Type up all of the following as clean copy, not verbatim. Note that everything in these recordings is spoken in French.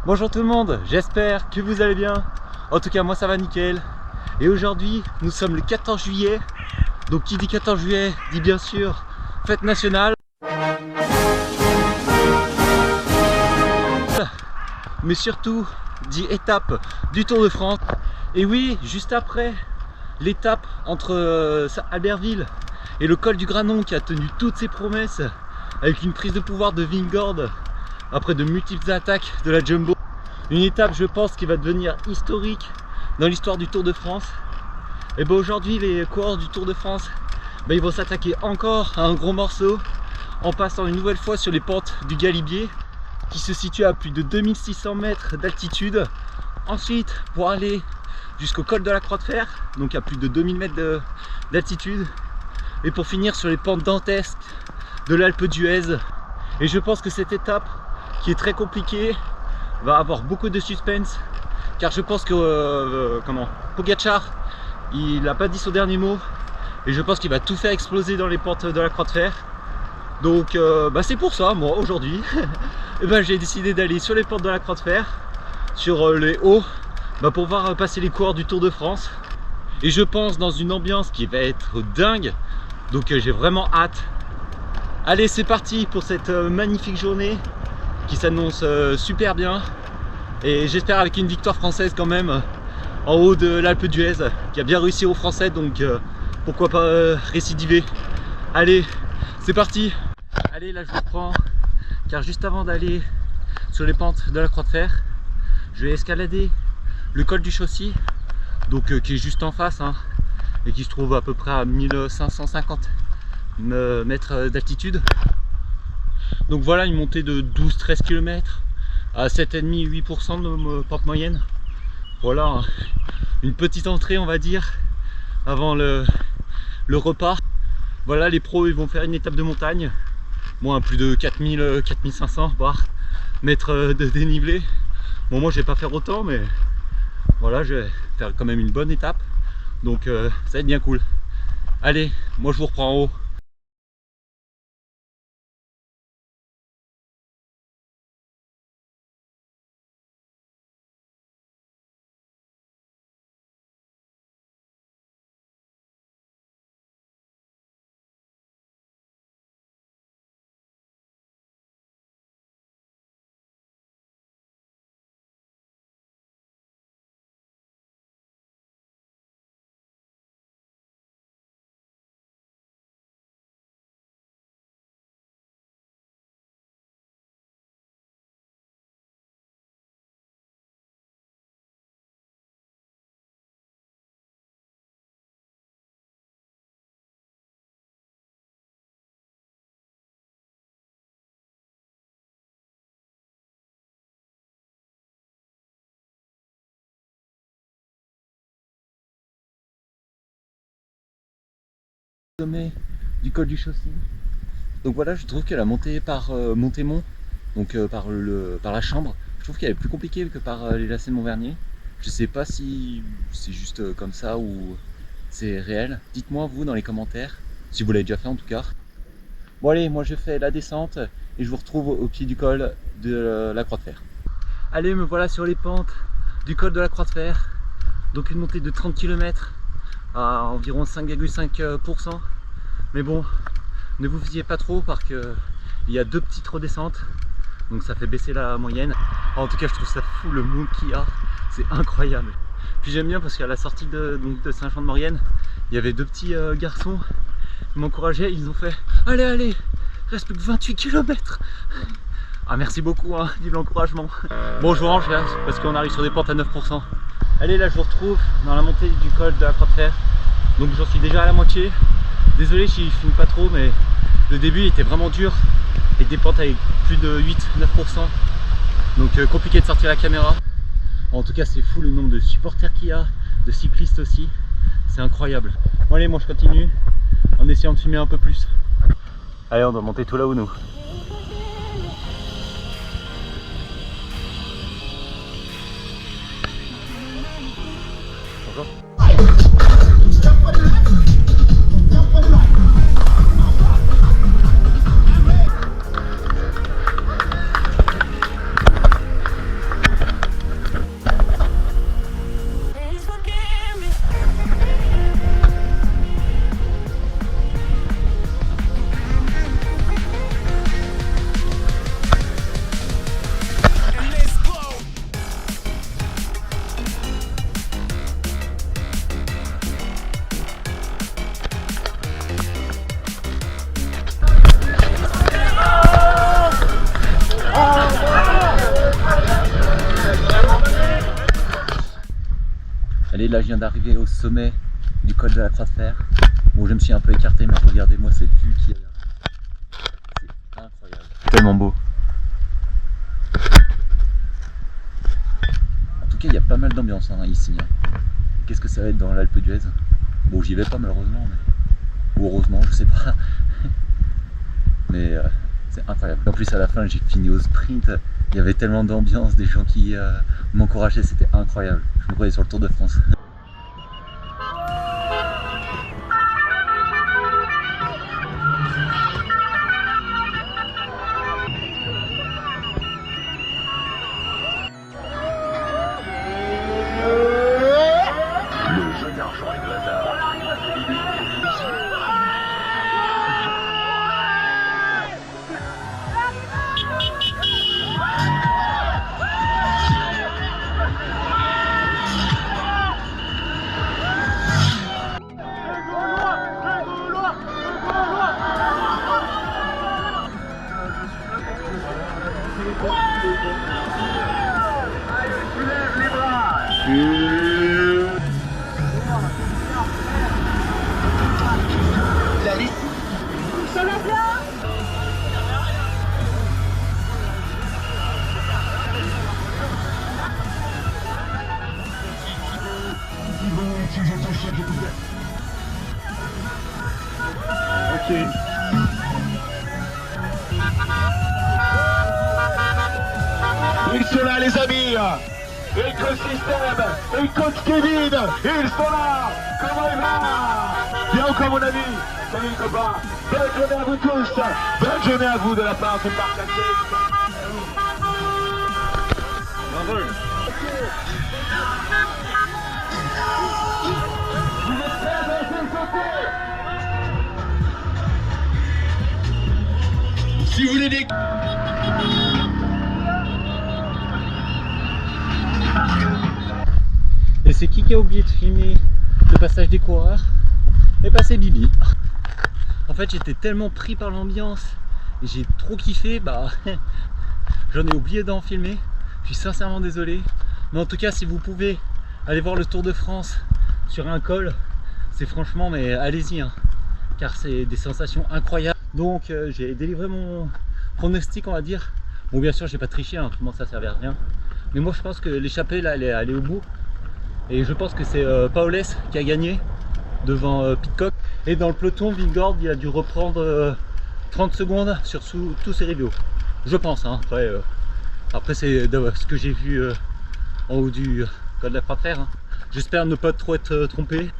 Bonjour tout le monde, j'espère que vous allez bien. En tout cas moi ça va nickel. Et aujourd'hui nous sommes le 14 juillet. Donc qui dit 14 juillet dit bien sûr fête nationale. Mais surtout dit étape du Tour de France. Et oui, juste après l'étape entre Albertville et le col du Granon qui a tenu toutes ses promesses avec une prise de pouvoir de Vingegaard après de multiples attaques de la Jumbo. Une étape je pense qui va devenir historique dans l'histoire du Tour de France. Et bien aujourd'hui les coureurs du Tour de France ils vont s'attaquer encore à un gros morceau en passant une nouvelle fois sur les pentes du Galibier qui se situe à plus de 2600 mètres d'altitude. Ensuite pour aller jusqu'au col de la Croix de Fer, donc à plus de 2000 mètres d'altitude, et pour finir sur les pentes dantesques de l'Alpe d'Huez. Et je pense que cette étape qui est très compliquée va avoir beaucoup de suspense, car je pense que Pogačar il n'a pas dit son dernier mot et je pense qu'il va tout faire exploser dans les pentes de la Croix de Fer. Donc c'est pour ça moi aujourd'hui j'ai décidé d'aller sur les pentes de la Croix de Fer, sur les hauts, pour voir passer les coureurs du Tour de France. Et je pense dans une ambiance qui va être dingue, donc j'ai vraiment hâte. Allez, c'est parti pour cette magnifique journée qui s'annonce super bien, et j'espère avec une victoire française quand même en haut de l'Alpe d'Huez qui a bien réussi aux Français, donc pourquoi pas récidiver. Allez, c'est parti. Allez, là je vous reprends, car juste avant d'aller sur les pentes de la Croix de Fer, je vais escalader le col du Chaussy, donc qui est juste en face et qui se trouve à peu près à 1550 mètres d'altitude. Donc voilà une montée de 12-13 km à 7,5-8% de pente moyenne. Voilà une petite entrée on va dire avant le repas. Voilà, les pros ils vont faire une étape de montagne, à plus de 4500 mètres de dénivelé. Bon, moi je vais pas faire autant, mais voilà, je vais faire quand même une bonne étape, donc ça va être bien cool. Allez, moi je vous reprends en haut. Sommet du col du Chaussy. Donc voilà, je trouve que la montée par Montémont, donc par la Chambre, je trouve qu'elle est plus compliquée que par les lacets de Montvernier. Je sais pas si c'est juste comme ça ou c'est réel. Dites-moi vous dans les commentaires, si vous l'avez déjà fait en tout cas. Bon allez, moi je fais la descente et je vous retrouve au pied du col de la Croix de Fer. Allez, me voilà sur les pentes du col de la Croix de Fer. Donc une montée de 30 km à environ 5,5%. Mais bon, ne vous fiez pas trop parce qu'il y a deux petites redescentes, donc ça fait baisser la moyenne. En tout cas je trouve ça fou le mood qu'il y a, c'est incroyable. Puis j'aime bien parce qu'à la sortie de Saint-Jean-de-Maurienne, il y avait deux petits garçons qui m'encourageaient, ils ont fait allez allez, reste plus que 28 km. Ah merci beaucoup du l'encouragement. Bon je vous range là parce qu'on arrive sur des pentes à 9%. Allez, là je vous retrouve dans la montée du col de la Croix de Fer, donc j'en suis déjà à la moitié. Désolé si je filme pas trop, mais le début était vraiment dur avec des pentes avec plus de 8-9%, donc compliqué de sortir la caméra. En tout cas c'est fou le nombre de supporters qu'il y a, de cyclistes aussi, c'est incroyable. Bon allez, moi je continue en essayant de filmer un peu plus. Allez, on doit monter tout là-haut nous. Bonjour. là je viens d'arriver au sommet du col de la Croix de Fer. Bon, je me suis un peu écarté, mais regardez-moi cette vue qu'il y a là. C'est incroyable. Tellement beau. En tout cas, il y a pas mal d'ambiance hein, ici. Hein. Qu'est-ce que ça va être dans l'Alpe d'Huez? Bon, j'y vais pas malheureusement, mais... ou heureusement, je sais pas. Mais c'est incroyable. En plus, à la fin, j'ai fini au sprint. Il y avait tellement d'ambiance, des gens qui m'encourageaient, c'était incroyable. Je me croyais sur le Tour de France. Le jeu d'argent et de hasard. Ça va bien? Ok. Ils sont là les amis. Et Écosystème, et coach Kevin, ils sont là. Comment il va? Bien ou quoi mon ami? Salut les copains. Bonne journée à vous tous. Bonne journée à vous de la part de Marc Cassé. Bravo. Vous êtes prêts à danser le côté? Si vous voulez des... Et c'est qui a oublié de filmer le passage des coureurs? Et bah c'est Bibi. En fait j'étais tellement pris par l'ambiance et j'ai trop kiffé, bah j'en ai oublié d'en filmer. Je suis sincèrement désolé. Mais en tout cas si vous pouvez aller voir le Tour de France sur un col, c'est franchement, mais allez-y hein, car c'est des sensations incroyables. Donc j'ai délivré mon pronostic on va dire. Bon bien sûr j'ai pas triché, hein, autrement ça servait à rien. Mais moi je pense que l'échappée là elle est allée au bout. Et je pense que c'est Paules qui a gagné devant Pidcock. Et dans le peloton, Vingegaard il a dû reprendre 30 secondes sur tous ses rivaux. Je pense, hein. Après c'est ce que j'ai vu en haut du col de la Croix de Fer. Hein. J'espère ne pas trop être trompé.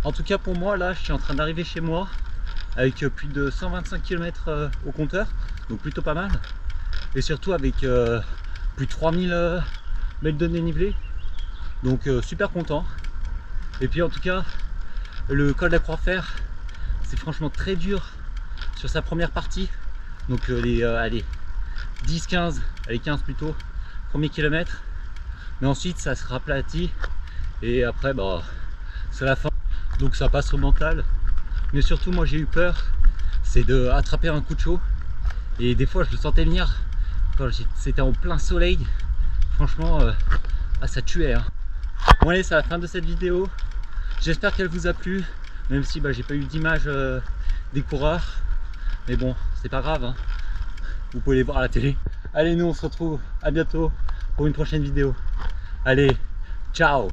En tout cas pour moi là, je suis en train d'arriver chez moi avec plus de 125 km au compteur. Donc plutôt pas mal. Et surtout avec plus de 3000 mètres de dénivelé. Donc super content. Et puis en tout cas le col de la Croix de Fer c'est franchement très dur sur sa première partie. Donc les allez 10-15, allez 15 plutôt, premier kilomètre. Mais ensuite ça se raplatit et après bah c'est la fin. Donc ça passe au mental. Mais surtout moi j'ai eu peur, c'est de attraper un coup de chaud. Et des fois je le sentais venir quand c'était en plein soleil. Franchement ça tuait hein. Bon allez, c'est la fin de cette vidéo. J'espère qu'elle vous a plu, même si bah, j'ai pas eu d'image des coureurs. Mais bon, c'est pas grave, hein. Vous pouvez les voir à la télé. Allez, nous on se retrouve à bientôt pour une prochaine vidéo. Allez, ciao!